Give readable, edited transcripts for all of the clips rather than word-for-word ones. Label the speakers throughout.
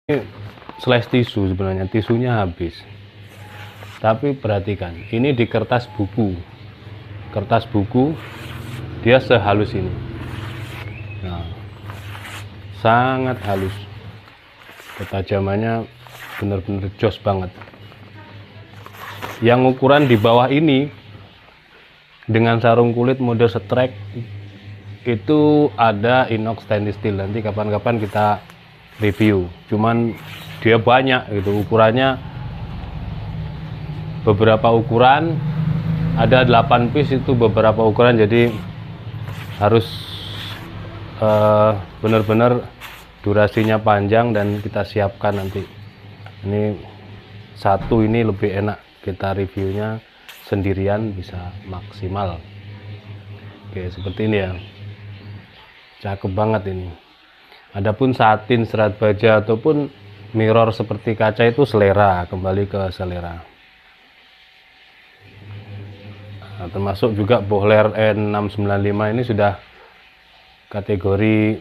Speaker 1: Slice tisu, sebenarnya tisunya habis, tapi perhatikan ini di kertas buku dia sehalus ini. Nah, sangat halus, ketajamannya bener-bener jos banget. Yang ukuran di bawah ini dengan sarung kulit mode strike itu ada inox stainless steel, nanti kapan-kapan kita review. Cuman dia banyak gitu ukurannya, beberapa ukuran, ada 8 piece itu beberapa ukuran, jadi harus benar-benar durasinya panjang dan kita siapkan nanti. Ini satu ini lebih enak kita reviewnya sendirian, bisa maksimal. Oke, seperti ini ya, cakep banget ini. Adapun satin, serat baja ataupun mirror seperti kaca itu selera, kembali ke selera. Nah, termasuk juga bohler N695 ini sudah kategori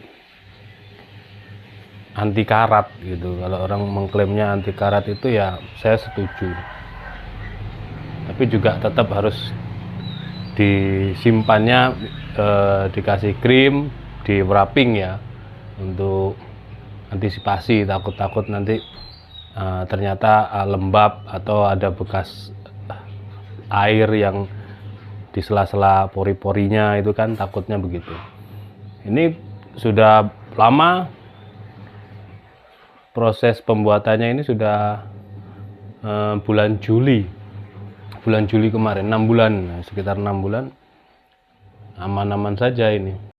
Speaker 1: anti karat gitu. Kalau orang mengklaimnya anti karat itu ya saya setuju. Tapi juga tetap harus disimpannya, dikasih krim, di wrapping ya, untuk antisipasi takut-takut nanti ternyata lembab atau ada bekas air yang di sela-sela pori-porinya, itu kan takutnya begitu. Ini sudah lama proses pembuatannya, ini sudah bulan Juli kemarin, 6 bulan, sekitar 6 bulan, aman-aman saja ini.